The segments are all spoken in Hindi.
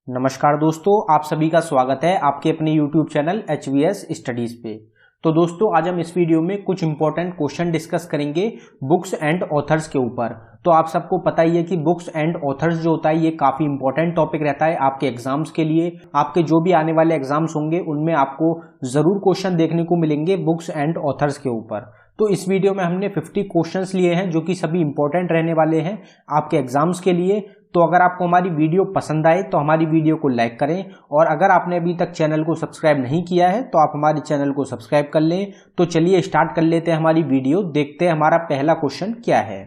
नमस्कार दोस्तों, आप सभी का स्वागत है आपके अपने YouTube चैनल HVS स्टडीज पे। तो दोस्तों, आज हम इस वीडियो में कुछ इंपॉर्टेंट क्वेश्चन डिस्कस करेंगे बुक्स एंड ऑथर्स के ऊपर। तो आप सबको पता ही है कि बुक्स एंड ऑथर्स जो होता है ये काफ़ी इंपॉर्टेंट टॉपिक रहता है आपके एग्जाम्स के लिए। आपके जो भी आने वाले एग्जाम्स होंगे उनमें आपको ज़रूर क्वेश्चन देखने को मिलेंगे बुक्स एंड ऑथर्स के ऊपर। तो इस वीडियो में हमने 50 क्वेश्चंस लिए हैं जो कि सभी इंपॉर्टेंट रहने वाले हैं आपके एग्जाम्स के लिए। तो अगर आपको हमारी वीडियो पसंद आए तो हमारी वीडियो को लाइक करें, और अगर आपने अभी तक चैनल को सब्सक्राइब नहीं किया है तो आप हमारे चैनल को सब्सक्राइब कर लें। तो चलिए स्टार्ट कर लेते हैं हमारी वीडियो। देखते हैं हमारा पहला क्वेश्चन क्या है।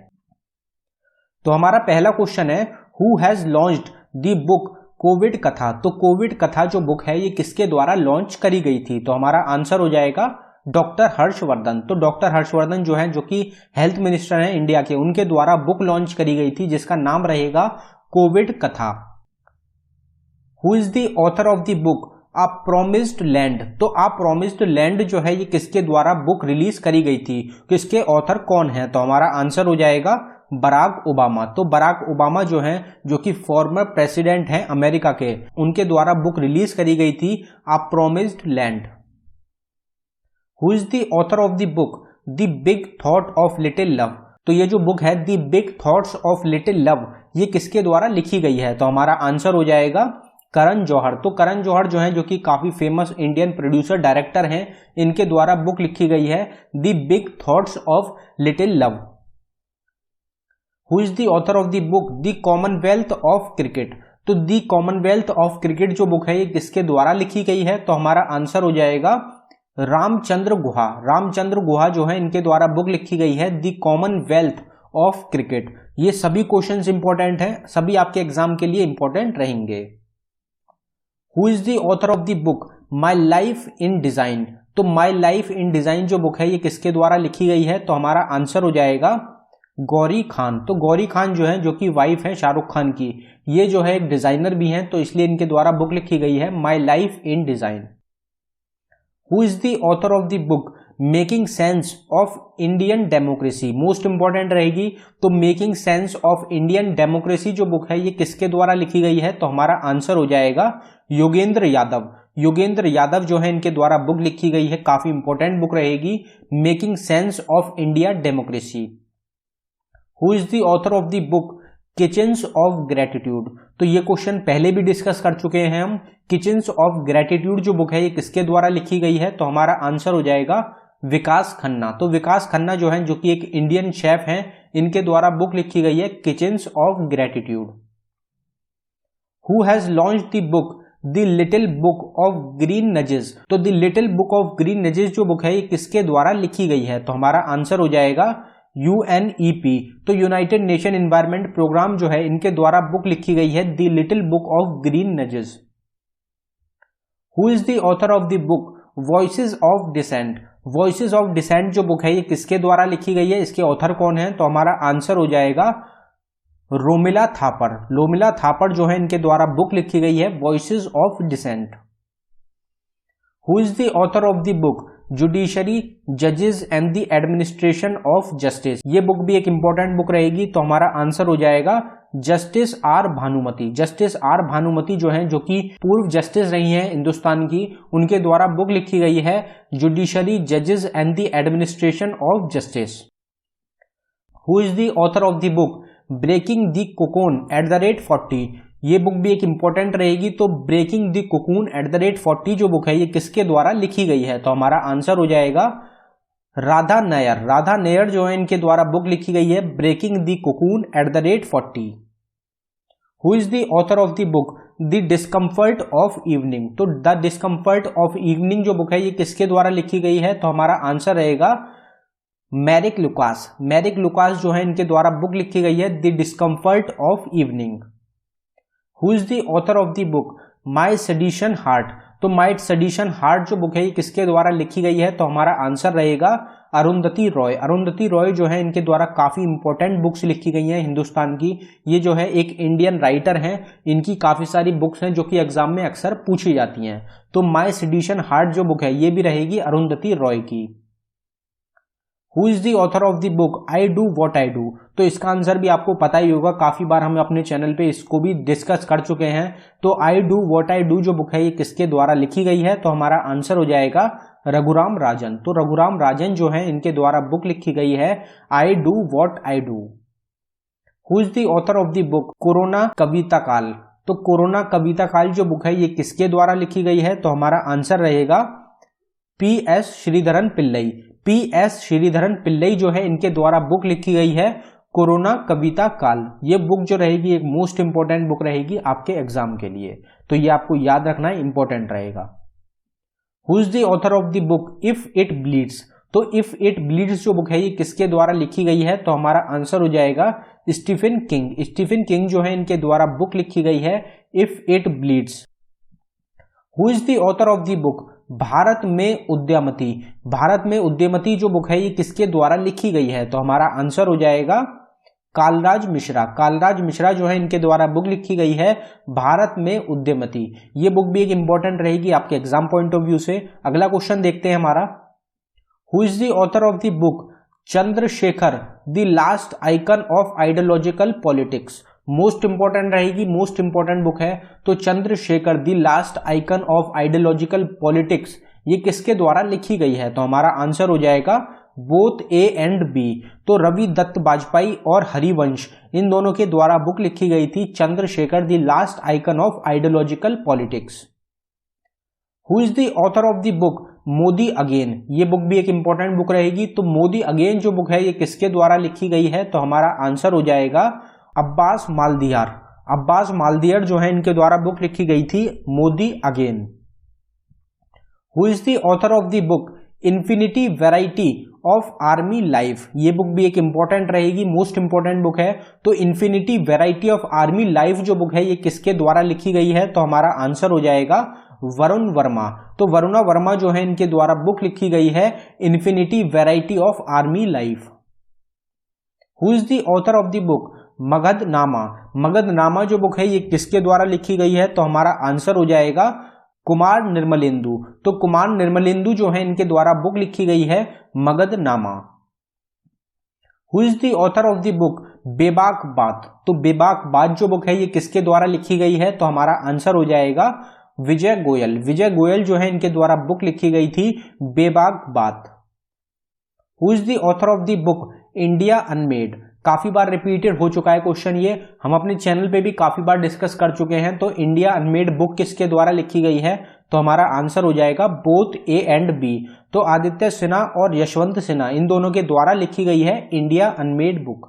तो हमारा पहला क्वेश्चन है, who has launched the book Covid कथा। तो कोविड कथा जो बुक है ये किसके द्वारा लॉन्च करी गई थी? तो हमारा आंसर हो जाएगा डॉक्टर हर्षवर्धन। तो डॉक्टर हर्षवर्धन जो है, जो कि हेल्थ मिनिस्टर हैं इंडिया के, उनके द्वारा बुक लॉन्च करी गई थी जिसका नाम रहेगा कोविड कथा। Who is the author of the book a promised land. तो अ प्रोमिस्ड लैंड जो है ये किसके द्वारा बुक रिलीज करी गई थी? किसके ऑथर कौन है? तो हमारा आंसर हो जाएगा बराक ओबामा। तो बराक ओबामा जो है, जो कि फॉर्मर प्रेसिडेंट हैं अमेरिका के, उनके द्वारा बुक रिलीज करी गई थी a promised land. Who is the author of the book the big thought of little love. तो ये जो बुक है the big thoughts of little love, ये किसके द्वारा लिखी गई है? तो हमारा आंसर हो जाएगा करण जौहर। तो करण जौहर जो है, जो कि काफी फेमस इंडियन प्रोड्यूसर डायरेक्टर हैं, इनके द्वारा बुक लिखी गई है the big thoughts of little love. Who is the author of the book the Commonwealth of cricket. तो द कॉमनवेल्थ ऑफ क्रिकेट जो बुक है ये किसके द्वारा लिखी गई है? तो हमारा आंसर हो जाएगा रामचंद्र गुहा। रामचंद्र गुहा जो है, इनके द्वारा बुक लिखी गई है द कॉमनवेल्थ ऑफ क्रिकेट। ये सभी क्वेश्चंस इंपॉर्टेंट हैं, सभी आपके एग्जाम के लिए इंपॉर्टेंट रहेंगे। Who is the author of the book my life in design. तो माई लाइफ इन डिजाइन जो बुक है ये किसके द्वारा लिखी गई है? तो हमारा आंसर हो जाएगा गौरी खान। तो गौरी खान जो है, जो कि वाइफ है शाहरुख खान की, ये जो है एक डिजाइनर भी हैं, तो इसलिए इनके द्वारा बुक लिखी गई है my life in design. Who is the author of the book making sense of Indian democracy. Most important रहेगी। तो making sense of Indian democracy जो बुक है ये किसके द्वारा लिखी गई है? तो हमारा आंसर हो जाएगा योगेंद्र यादव। योगेंद्र यादव जो है, इनके द्वारा बुक लिखी गई है, काफी इंपॉर्टेंट बुक रहेगी, making sense of India democracy. Who is the author of the book kitchens of gratitude. तो ये क्वेश्चन पहले भी डिस्कस कर चुके हैं हम। किचन्स ऑफ ग्रेटिट्यूड जो बुक है ये किसके द्वारा लिखी गई है? तो हमारा आंसर हो जाएगा विकास खन्ना। तो विकास खन्ना जो है, जो कि एक इंडियन शेफ हैं, इनके द्वारा बुक लिखी गई है kitchens of gratitude. Who has launched the book the little book of green nudges. तो the little book of green nudges जो बुक है ये किसके द्वारा लिखी गई है? तो हमारा आंसर हो जाएगा UNEP। तो यूनाइटेड नेशन एनवायरनमेंट प्रोग्राम जो है, इनके द्वारा बुक लिखी गई है the little book of green nudges. Who is the author of the book voices of dissent. Voices of dissent जो बुक है ये किसके द्वारा लिखी गई है? इसके ऑथर कौन है? तो हमारा आंसर हो जाएगा रोमिला थापर। रोमिला थापर जो है, इनके द्वारा बुक लिखी गई है voices of dissent. Who is the author of the book judiciary जजेस and the administration of justice. ये बुक भी एक इंपॉर्टेंट बुक रहेगी। तो हमारा आंसर हो जाएगा justice R Bhanumathi. Justice R Bhanumathi जो है, जो कि पूर्व जस्टिस रही हैं हिंदुस्तान की, उनके द्वारा बुक लिखी गई है जुडिशरी जजेस and the administration of justice. Who is the author of the book breaking the cocoon @40। ये बुक भी एक इंपॉर्टेंट रहेगी। तो ब्रेकिंग द कोकून @40 जो बुक है ये किसके द्वारा लिखी गई है? तो हमारा आंसर हो जाएगा राधा नायर। राधा नायर जो है, इनके द्वारा बुक लिखी गई है breaking the cocoon @40। Who is the author of the book the discomfort of evening. तो द डिस्कम्फर्ट ऑफ इवनिंग जो बुक है ये किसके द्वारा लिखी गई है? तो हमारा आंसर रहेगा मैरिक लुकास। मैरिक लुकास जो है, इनके द्वारा बुक लिखी गई है the discomfort of evening. Who is the author of the book my sedition heart. तो माई सेडिशन हार्ट जो बुक है ये किसके द्वारा लिखी गई है? तो हमारा आंसर रहेगा अरुंधति रॉय। अरुंधति रॉय जो है, इनके द्वारा काफी इंपॉर्टेंट बुक्स लिखी गई हैं हिंदुस्तान की। ये जो है एक इंडियन राइटर हैं, इनकी काफी सारी बुक्स हैं जो कि एग्जाम में अक्सर पूछी जाती हैं। तो माई सेडिशन हार्ट जो बुक है ये भी रहेगी अरुंधति रॉय की। Who is the author of the book I do what I do? तो इसका आंसर भी आपको पता ही होगा, काफी बार हम अपने चैनल पे इसको भी डिस्कस कर चुके हैं। तो आई डू व्हाट आई डू जो बुक है ये किसके द्वारा लिखी गई है? तो हमारा आंसर हो जाएगा रघुराम राजन। तो रघुराम राजन जो है इनके द्वारा बुक लिखी गई है I do what I do. Who is the author of the book corona कविता काल? तो कोरोना कविता काल जो बुक है ये किसके द्वारा लिखी गई है? तो हमारा आंसर रहेगा P S Sreedharan Pillai. P S Sreedharan Pillai जो है इनके द्वारा बुक लिखी गई है कोरोना कविता काल। ये बुक जो रहेगी एक मोस्ट इंपॉर्टेंट बुक रहेगी आपके एग्जाम के लिए, तो ये आपको याद रखना इंपॉर्टेंट रहेगा। Who is the author of the book if it bleeds? तो इफ इट ब्लीड्स जो बुक है ये किसके द्वारा लिखी गई है? तो हमारा आंसर हो जाएगा स्टीफन किंग। स्टीफन किंग जो है इनके द्वारा बुक लिखी गई है if it bleeds. Who is the author of the book Bharat में उद्यमती? भारत में उद्यमती जो बुक है ये किसके द्वारा लिखी गई है? तो हमारा आंसर हो जाएगा कालराज मिश्रा। कालराज मिश्रा जो है इनके द्वारा बुक लिखी गई है भारत में उद्यमती। ये बुक भी एक इंपॉर्टेंट रहेगी आपके एग्जाम पॉइंट ऑफ व्यू से। अगला क्वेश्चन देखते हैं हमारा, who is the author of the book Chandrashekhar the last icon of ideological politics? Most important रहेगी, मोस्ट इंपॉर्टेंट बुक है। तो Chandrashekhar the last icon of ideological politics ये किसके द्वारा लिखी गई है? तो हमारा आंसर हो जाएगा बोथ ए एंड बी। तो रवि दत्त बाजपेयी और हरिवंश इन दोनों के द्वारा बुक लिखी गई थी Chandrashekhar the last icon of ideological politics. Who is the author of the book Modi again? ये बुक भी एक इंपॉर्टेंट बुक रहेगी। तो मोदी अगेन जो बुक है ये किसके द्वारा लिखी गई है? तो हमारा आंसर हो जाएगा अब्बास मालदियार। अब्बास मालदियार जो है इनके द्वारा बुक लिखी गई थी Modi again. Who is the author of the book infinity variety of army life? ये बुक भी एक इंपॉर्टेंट रहेगी, मोस्ट इंपॉर्टेंट बुक है। तो infinity variety of army life जो बुक है ये किसके द्वारा लिखी गई है? तो हमारा आंसर हो जाएगा वरुण वर्मा। तो वरुणा वर्मा जो है इनके द्वारा बुक लिखी गई है infinity variety of army life. Who is the author of the book Magadhnama? Magadhnama जो बुक है ये किसके द्वारा लिखी गई है? तो हमारा आंसर हो जाएगा कुमार निर्मलेंदु। तो कुमार निर्मलेंदु जो है इनके द्वारा बुक लिखी गई है Magadhnama. Who is the author of the book Bebak Baat? तो बेबाक बात जो बुक है ये किसके द्वारा लिखी गई है? तो हमारा आंसर हो जाएगा विजय गोयल। विजय गोयल जो है इनके द्वारा बुक लिखी गई थी बेबाक बात। Who is the author of the book India Unmade? काफी बार रिपीटेड हो चुका है क्वेश्चन ये, हम अपने चैनल पे भी काफी बार डिस्कस कर चुके हैं। तो इंडिया अनमेड बुक किसके द्वारा लिखी गई है? तो हमारा आंसर हो जाएगा बोथ ए एंड बी। तो आदित्य सिन्हा और यशवंत सिन्हा इन दोनों के द्वारा लिखी गई है India Unmade book.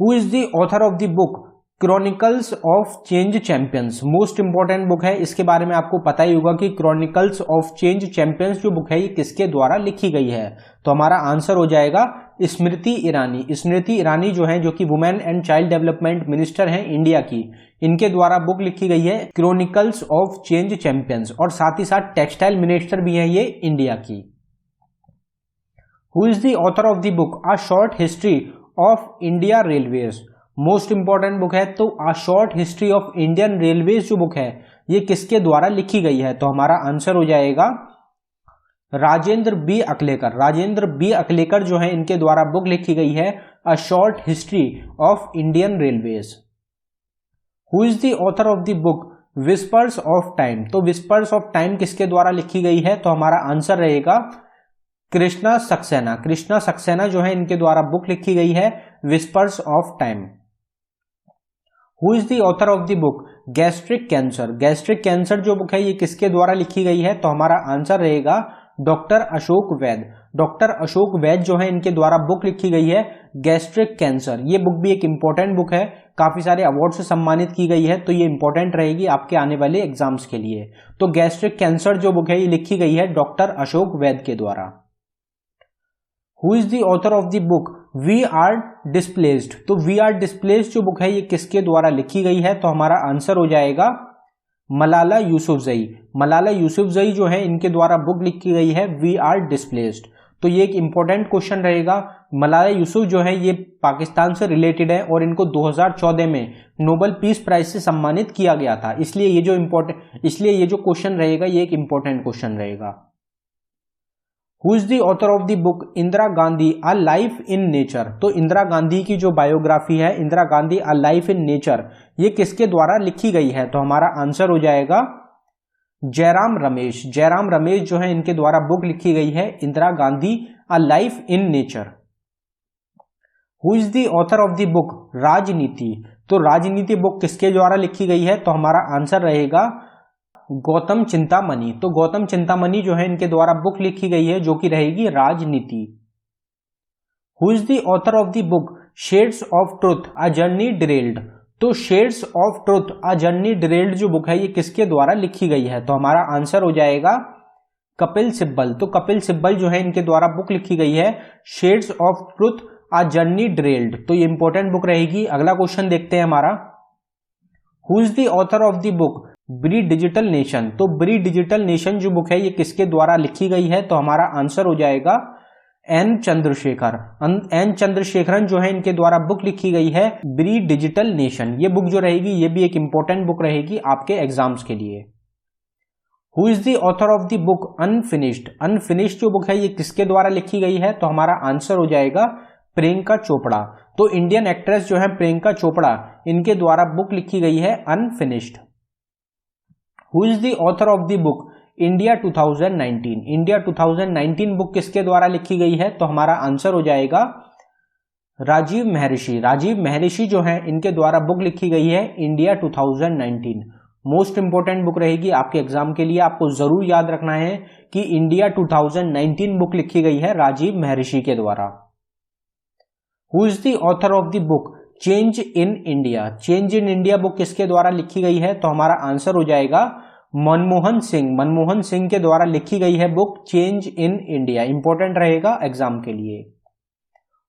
Who is the author of the book chronicles of change champions? Most important book है, इसके बारे में आपको पता ही होगा कि क्रॉनिकल्स ऑफ चेंज चैंपियंस जो बुक है ये किसके द्वारा लिखी गई है? तो हमारा आंसर हो जाएगा स्मृति ईरानी। स्मृति ईरानी जो है, जो कि women and child development minister हैं इंडिया की, इनके द्वारा बुक लिखी गई है क्रॉनिकल्स ऑफ चेंज चैंपियंस। और साथ ही साथ टेक्सटाइल मिनिस्टर भी है ये इंडिया की। Who is the author of the book a short history of India railways? Most important book है। तो a short history of Indian railways जो बुक है ये किसके द्वारा लिखी गई है? तो हमारा आंसर हो जाएगा राजेंद्र बी अकलेकर। राजेंद्र बी अकलेकर जो है इनके द्वारा बुक लिखी गई है a short history of Indian railways. Who is the author of the book whispers of time? तो विस्पर्स ऑफ टाइम किसके द्वारा लिखी गई है? तो हमारा आंसर रहेगा कृष्णा सक्सेना। कृष्णा सक्सेना जो है इनके द्वारा बुक लिखी गई है whispers of time. Who is the author of the book gastric cancer? Gastric cancer जो बुक है ये किसके द्वारा लिखी गई है? तो हमारा आंसर रहेगा डॉक्टर अशोक वैद। डॉक्टर अशोक वैद जो है इनके द्वारा बुक लिखी गई है गैस्ट्रिक कैंसर। ये बुक भी एक इंपॉर्टेंट बुक है, काफी सारे अवार्ड से सम्मानित की गई है, तो ये इंपॉर्टेंट रहेगी आपके आने वाले एग्जाम्स के लिए। तो गैस्ट्रिक कैंसर जो बुक है ये लिखी गई है डॉक्टर अशोक वैद के द्वारा। Who is the author of the book we are displaced? तो वी आर डिस्प्लेस्ड जो बुक है ये किसके द्वारा लिखी गई है? तो हमारा आंसर हो जाएगा मलाला यूसुफजई। मलाला यूसुफजई जो है इनके द्वारा बुक लिखी गई है वी आर डिस्प्लेस्ड। तो ये एक इंपॉर्टेंट क्वेश्चन रहेगा। मलाला यूसुफ जो है ये पाकिस्तान से रिलेटेड है और इनको 2014 में नोबेल पीस प्राइज से सम्मानित किया गया था, इसलिए ये जो क्वेश्चन रहेगा ये एक इंपॉर्टेंट क्वेश्चन रहेगा। Who is the author of the book Indira Gandhi a life in nature. तो इंदिरा गांधी की जो बायोग्राफी है Indira Gandhi a life in nature, ये किसके द्वारा लिखी गई है? तो हमारा आंसर हो जाएगा जयराम रमेश। जयराम रमेश जो है इनके द्वारा बुक लिखी गई है Indira Gandhi a life in nature. Who is the author of the book राजनीति। तो राजनीति बुक किसके द्वारा लिखी गई है? तो हमारा आंसर रहेगा गौतम चिंतामणि। तो गौतम चिंतामणि जो है इनके द्वारा बुक लिखी गई है जो कि रहेगी राजनीति। Who is the author of the book shades of truth a journey derailed. तो shades of truth a journey derailed जो बुक है ये किसके द्वारा लिखी गई है? तो हमारा आंसर हो जाएगा कपिल सिब्बल। तो कपिल सिब्बल जो है इनके द्वारा बुक लिखी गई है shades of truth a journey derailed. तो ये इंपॉर्टेंट बुक रहेगी। अगला क्वेश्चन देखते हैं हमारा, who is the author of the book bree digital nation. तो ब्री डिजिटल नेशन जो बुक है ये किसके द्वारा लिखी गई है? तो हमारा आंसर हो जाएगा एन चंद्रशेखर। एन चंद्रशेखरन जो है इनके द्वारा बुक लिखी गई है ब्री डिजिटल नेशन। ये बुक जो रहेगी ये भी एक इंपॉर्टेंट बुक रहेगी आपके एग्जाम्स के लिए। Who is the author of the book unfinished. Unfinished जो बुक है ये किसके द्वारा लिखी गई है? तो हमारा आंसर हो जाएगा प्रियंका चोपड़ा। तो इंडियन एक्ट्रेस जो है प्रियंका चोपड़ा, इनके द्वारा बुक लिखी गई है unfinished. Who is the author of the book India 2019। India 2019 book किसके द्वारा लिखी गई है? तो हमारा आंसर हो जाएगा राजीव महर्षि। राजीव महर्षि जो है इनके द्वारा बुक लिखी गई है इंडिया 2019। मोस्ट इंपोर्टेंट बुक रहेगी आपके एग्जाम के लिए। आपको जरूर याद रखना है कि इंडिया 2019 बुक लिखी गई है राजीव महर्षि के द्वारा। Who is the author of the book change in India. Change in India book किसके द्वारा लिखी गई है? तो हमारा आंसर हो जाएगा मनमोहन सिंह। मनमोहन सिंह के द्वारा लिखी गई है book change in India. Important रहेगा एग्जाम के लिए।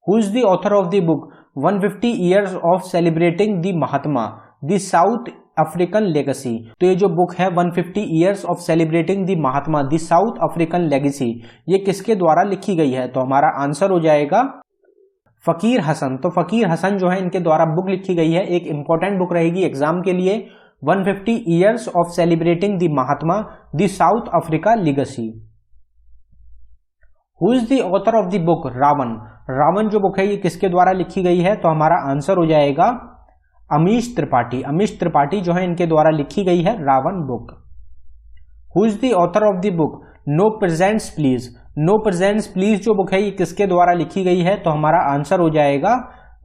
Who is the author of the book 150 years of celebrating the Mahatma the south African legacy. तो ये जो बुक है 150 years of celebrating the Mahatma the south African legacy, ये किसके द्वारा लिखी गई है? तो हमारा आंसर हो जाएगा फकीर हसन। तो फकीर हसन जो है इनके द्वारा बुक लिखी गई है। एक इंपॉर्टेंट बुक रहेगी एग्जाम के लिए, 150 years of celebrating the Mahatma the South Africa legacy. Who is the author of the book Ravan. Ravan जो बुक है ये किसके द्वारा लिखी गई है? तो हमारा आंसर हो जाएगा अमीश त्रिपाठी। अमीश त्रिपाठी जो है इनके द्वारा लिखी गई है Ravan book. Who is the author of the book no presents please. No presents please जो बुक है ये किसके द्वारा लिखी गई है? तो हमारा आंसर हो जाएगा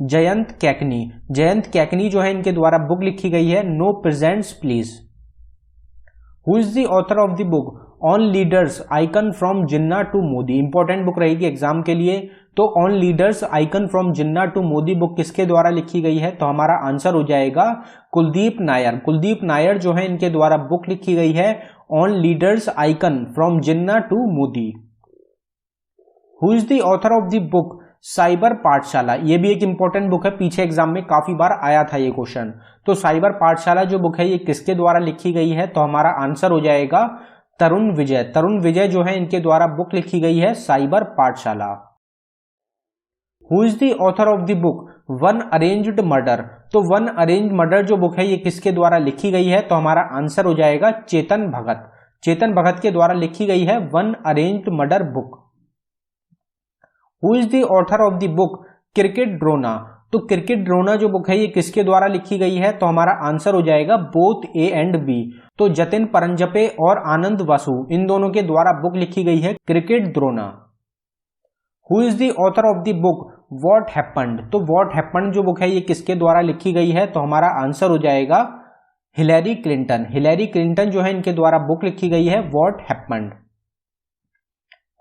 जयंत कैकनी। जयंत कैकनी जो है इनके द्वारा बुक लिखी गई है no presents please. Who is the author of the book on leaders icon from Jinnah to Modi. Important book रहेगी एग्जाम के लिए। तो on leaders icon from Jinnah to Modi book किसके द्वारा लिखी गई है? तो हमारा आंसर हो जाएगा कुलदीप नायर। कुलदीप नायर जो है इनके द्वारा बुक लिखी गई है on leaders icon from Jinnah to Modi. Who is the author of the book cyber Pathshala. ये भी एक इंपॉर्टेंट बुक है, पीछे एग्जाम में काफी बार आया था ये क्वेश्चन। तो साइबर पाठशाला जो बुक है ये किसके द्वारा लिखी गई है? तो हमारा आंसर हो जाएगा तरुण विजय। तरुण विजय जो है इनके द्वारा बुक लिखी गई है साइबर पाठशाला। Who is the author of the book one arranged murder. तो वन अरेंज्ड मर्डर जो बुक है ये किसके द्वारा लिखी गई है? तो हमारा आंसर हो जाएगा चेतन भगत। चेतन भगत के द्वारा लिखी गई है one arranged murder book. Who is the author of the book cricket Drona. तो क्रिकेट ड्रोना जो बुक है ये किसके द्वारा लिखी गई है? तो हमारा आंसर हो जाएगा बोथ ए एंड बी। तो जतिन परंजपे और आनंद वासु इन दोनों के द्वारा बुक लिखी गई है cricket Drona. Who is the author of the book what happened. तो व्हाट हैपेंड जो बुक है ये किसके द्वारा लिखी गई है? तो हमारा आंसर हो जाएगा हिलेरी क्लिंटन। हिलेरी क्लिंटन जो है इनके द्वारा बुक लिखी गई है what happened.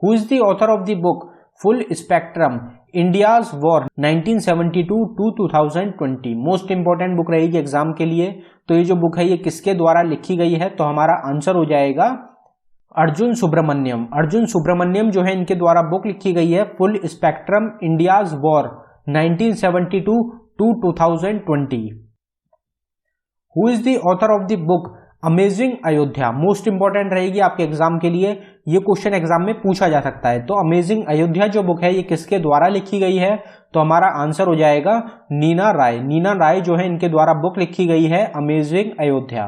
Who is the author of the book full spectrum India's war 1972 to 2020। Most important book रहेगी एग्जाम के लिए। तो ये जो बुक है ये किसके द्वारा लिखी गई है? तो हमारा आंसर हो जाएगा अर्जुन सुब्रमण्यम। अर्जुन सुब्रमण्यम जो है इनके द्वारा बुक लिखी गई है full spectrum India's war 1972 to 2020। Who is the author of the book amazing Ayodhya. Most important रहेगी आपके एग्जाम के लिए, ये क्वेश्चन एग्जाम में पूछा जा सकता है। तो अमेजिंग अयोध्या जो बुक है ये किसके द्वारा लिखी गई है? तो हमारा आंसर हो जाएगा नीना राय। नीना राय जो है इनके द्वारा बुक लिखी गई है amazing Ayodhya.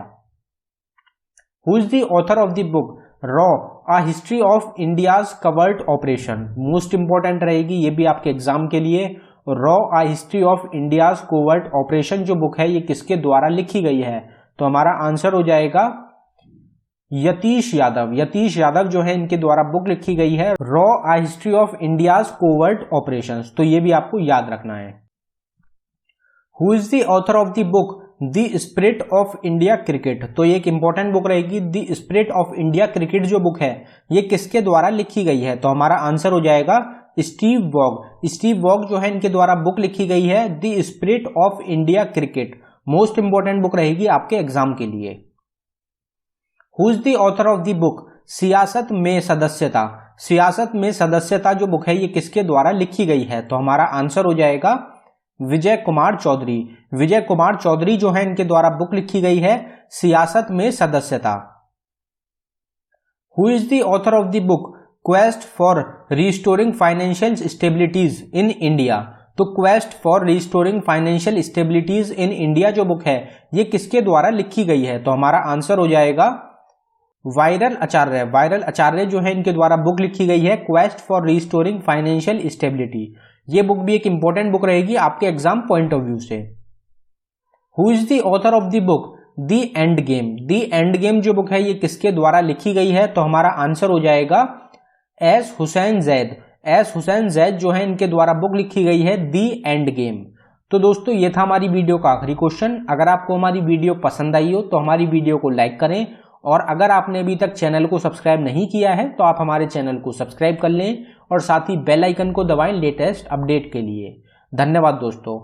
Who is the author of the book raw a history of India's covert operation, most important रहेगी ये भी आपके एग्जाम के लिए। Raw a history of India's covert operation जो बुक है ये किसके द्वारा लिखी गई है? तो हमारा आंसर हो जाएगा यतीश यादव। यतीश यादव जो है इनके द्वारा बुक लिखी गई है raw a history of India's covert operations, तो ये भी आपको याद रखना है। Who is the author of the book the spirit of India cricket? तो ये एक इंपॉर्टेंट बुक रहेगी। The spirit of India cricket जो बुक है ये किसके द्वारा लिखी गई है? तो हमारा आंसर हो जाएगा स्टीव वॉग। स्टीव वॉग जो है इनके द्वारा बुक लिखी गई है the spirit of India cricket, most important book रहेगी आपके एग्जाम के लिए। Who is the author of the book सियासत में सदस्यता? सियासत में सदस्यता जो बुक है ये किसके द्वारा लिखी गई है? तो हमारा आंसर हो जाएगा विजय कुमार चौधरी। विजय कुमार चौधरी जो है इनके द्वारा बुक लिखी गई है सियासत में सदस्यता। Who is the author of the book quest for restoring financial stabilities in India? तो quest for restoring financial stabilities in India जो बुक है ये किसके द्वारा लिखी गई है? तो हमारा आंसर हो जाएगा वायरल आचार्य। वायरल आचार्य जो है इनके द्वारा बुक लिखी गई है quest for restoring financial stability. ये बुक भी एक इंपॉर्टेंट बुक रहेगी आपके एग्जाम पॉइंट ऑफ व्यू से। Who is the author of the book the end game? The end game जो बुक है ये किसके द्वारा लिखी गई है? तो हमारा आंसर हो जाएगा एस हुसैन जैद। एस हुसैन जैद जो है इनके द्वारा बुक लिखी गई है द एंड गेम। तो दोस्तों ये था हमारी वीडियो का आखिरी क्वेश्चन। अगर आपको हमारी वीडियो पसंद आई हो तो हमारी वीडियो को लाइक करें, और अगर आपने अभी तक चैनल को सब्सक्राइब नहीं किया है तो आप हमारे चैनल को सब्सक्राइब कर लें और साथ ही बेल आइकन को दबाएं लेटेस्ट अपडेट के लिए। धन्यवाद दोस्तों।